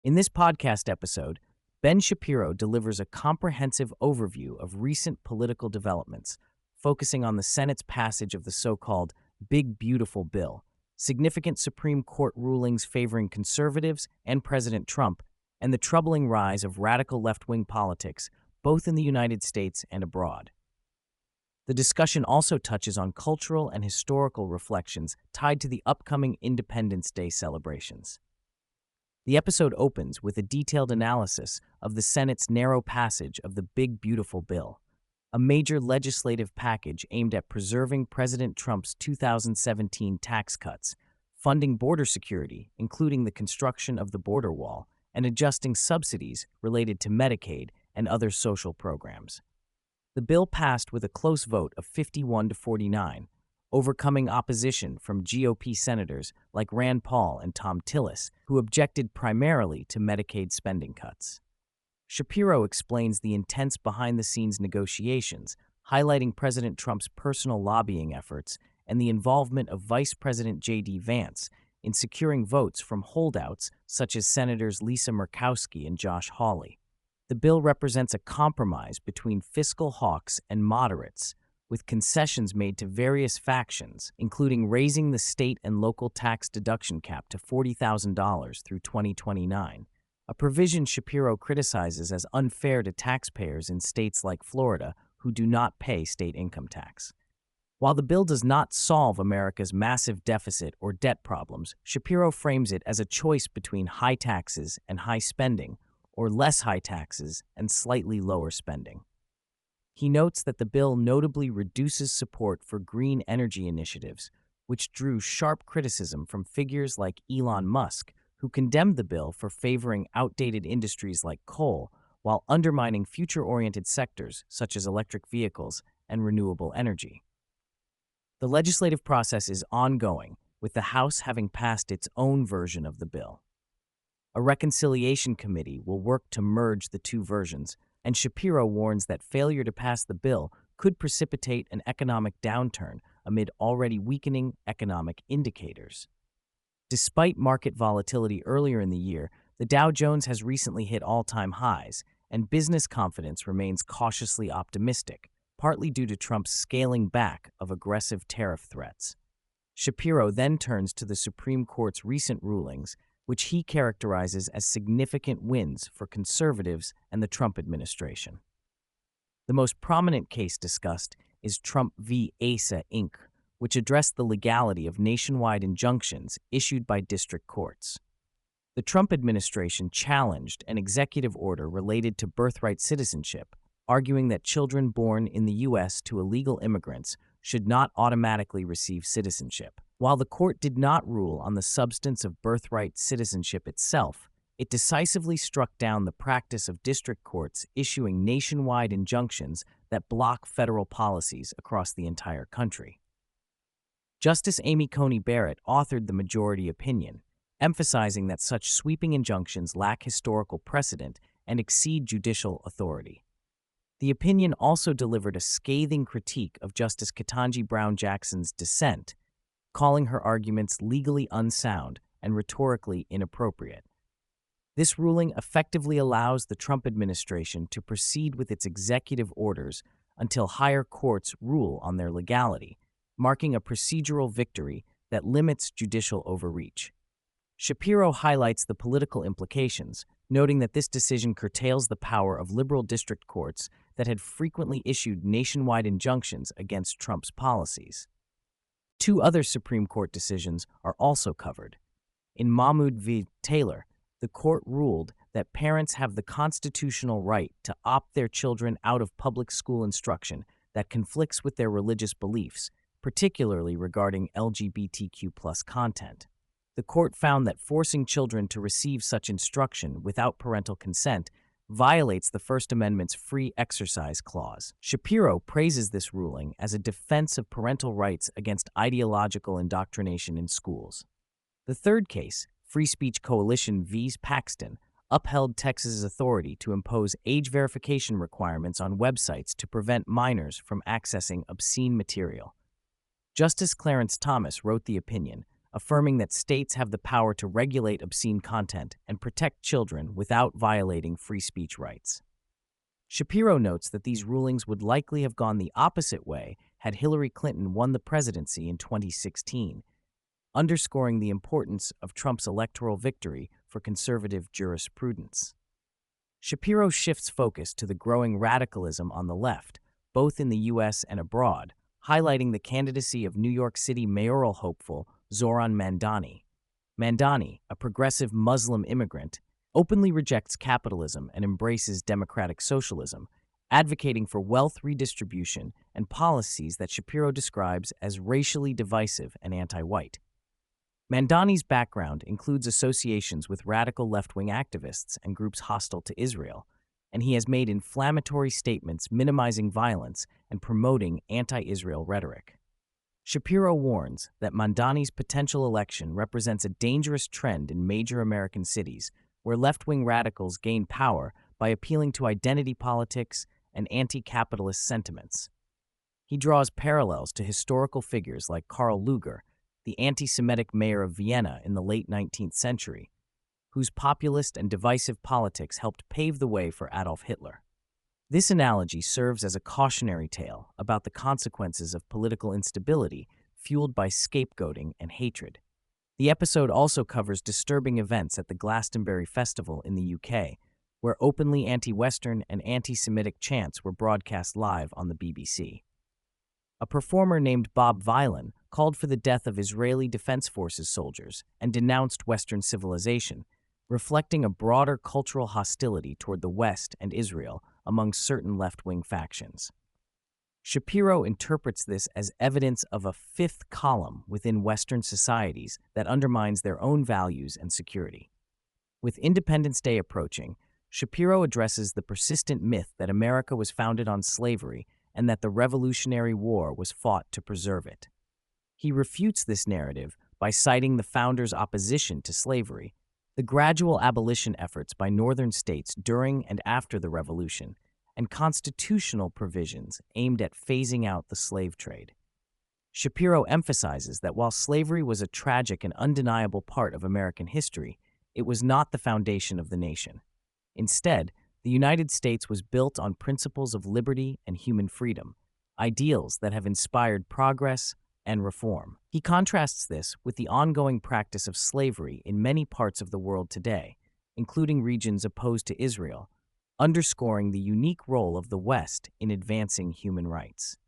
In this podcast episode, Ben Shapiro delivers a comprehensive overview of recent political developments, focusing on the Senate's passage of the so-called Big Beautiful Bill, significant Supreme Court rulings favoring conservatives and President Trump, and the troubling rise of radical left-wing politics, both in the United States and abroad. The discussion also touches on cultural and historical reflections tied to the upcoming Independence Day celebrations. The episode opens with a detailed analysis of the Senate's narrow passage of the Big Beautiful Bill, a major legislative package aimed at preserving President Trump's 2017 tax cuts, funding border security, including the construction of the border wall, and adjusting subsidies related to Medicaid and other social programs. The bill passed with a close vote of 51 to 49, overcoming opposition from GOP senators like Rand Paul and Thom Tillis, who objected primarily to Medicaid spending cuts. Shapiro explains the intense behind-the-scenes negotiations, highlighting President Trump's personal lobbying efforts and the involvement of Vice President J.D. Vance in securing votes from holdouts such as Senators Lisa Murkowski and Josh Hawley. The bill represents a compromise between fiscal hawks and moderates, with concessions made to various factions, including raising the state and local tax deduction cap to $40,000 through 2029, a provision Shapiro criticizes as unfair to taxpayers in states like Florida who do not pay state income tax. While the bill does not solve America's massive deficit or debt problems, Shapiro frames it as a choice between high taxes and high spending, or less high taxes and slightly lower spending. He notes that the bill notably reduces support for green energy initiatives, which drew sharp criticism from figures like Elon Musk, who condemned the bill for favoring outdated industries like coal while undermining future-oriented sectors such as electric vehicles and renewable energy. The legislative process is ongoing, with the House having passed its own version of the bill. A reconciliation committee will work to merge the two versions, and Shapiro warns that failure to pass the bill could precipitate an economic downturn amid already weakening economic indicators. Despite market volatility earlier in the year, the Dow Jones has recently hit all-time highs, and business confidence remains cautiously optimistic, partly due to Trump's scaling back of aggressive tariff threats. Shapiro then turns to the Supreme Court's recent rulings, which he characterizes as significant wins for conservatives and the Trump administration. The most prominent case discussed is Trump v. Asa, Inc., which addressed the legality of nationwide injunctions issued by district courts. The Trump administration challenged an executive order related to birthright citizenship, arguing that children born in the U.S. to illegal immigrants should not automatically receive citizenship. While the court did not rule on the substance of birthright citizenship itself, it decisively struck down the practice of district courts issuing nationwide injunctions that block federal policies across the entire country. Justice Amy Coney Barrett authored the majority opinion, emphasizing that such sweeping injunctions lack historical precedent and exceed judicial authority. The opinion also delivered a scathing critique of Justice Ketanji Brown Jackson's dissent, calling her arguments legally unsound and rhetorically inappropriate. This ruling effectively allows the Trump administration to proceed with its executive orders until higher courts rule on their legality, marking a procedural victory that limits judicial overreach. Shapiro highlights the political implications, noting that this decision curtails the power of liberal district courts that had frequently issued nationwide injunctions against Trump's policies. Two other Supreme Court decisions are also covered. In Mahmoud v. Taylor, the court ruled that parents have the constitutional right to opt their children out of public school instruction that conflicts with their religious beliefs, particularly regarding LGBTQ+ content. The court found that forcing children to receive such instruction without parental consent violates the First Amendment's free exercise clause. Shapiro praises this ruling as a defense of parental rights against ideological indoctrination in schools. The third case, Free Speech Coalition v. Paxton, upheld Texas's authority to impose age verification requirements on websites to prevent minors from accessing obscene material. Justice Clarence Thomas wrote the opinion, affirming that states have the power to regulate obscene content and protect children without violating free speech rights. Shapiro notes that these rulings would likely have gone the opposite way had Hillary Clinton won the presidency in 2016, underscoring the importance of Trump's electoral victory for conservative jurisprudence. Shapiro shifts focus to the growing radicalism on the left, both in the U.S. and abroad, highlighting the candidacy of New York City mayoral hopeful Zoran Mandani. Mandani, a progressive Muslim immigrant, openly rejects capitalism and embraces democratic socialism, advocating for wealth redistribution and policies that Shapiro describes as racially divisive and anti-white. Mandani's background includes associations with radical left-wing activists and groups hostile to Israel, and he has made inflammatory statements minimizing violence and promoting anti-Israel rhetoric. Shapiro warns that Mandani's potential election represents a dangerous trend in major American cities where left-wing radicals gain power by appealing to identity politics and anti-capitalist sentiments. He draws parallels to historical figures like Karl Lueger, the anti-Semitic mayor of Vienna in the late 19th century, whose populist and divisive politics helped pave the way for Adolf Hitler. This analogy serves as a cautionary tale about the consequences of political instability fueled by scapegoating and hatred. The episode also covers disturbing events at the Glastonbury Festival in the UK, where openly anti-Western and anti-Semitic chants were broadcast live on the BBC. A performer named Bob Vylan called for the death of Israeli Defense Forces soldiers and denounced Western civilization, reflecting a broader cultural hostility toward the West and Israel among certain left-wing factions. Shapiro interprets this as evidence of a fifth column within Western societies that undermines their own values and security. With Independence Day approaching, Shapiro addresses the persistent myth that America was founded on slavery and that the Revolutionary War was fought to preserve it. He refutes this narrative by citing the founders' opposition to slavery, the gradual abolition efforts by northern states during and after the Revolution, and constitutional provisions aimed at phasing out the slave trade. Shapiro emphasizes that while slavery was a tragic and undeniable part of American history, it was not the foundation of the nation. Instead, the United States was built on principles of liberty and human freedom, ideals that have inspired progress and reform. He contrasts this with the ongoing practice of slavery in many parts of the world today, including regions opposed to Israel, underscoring the unique role of the West in advancing human rights.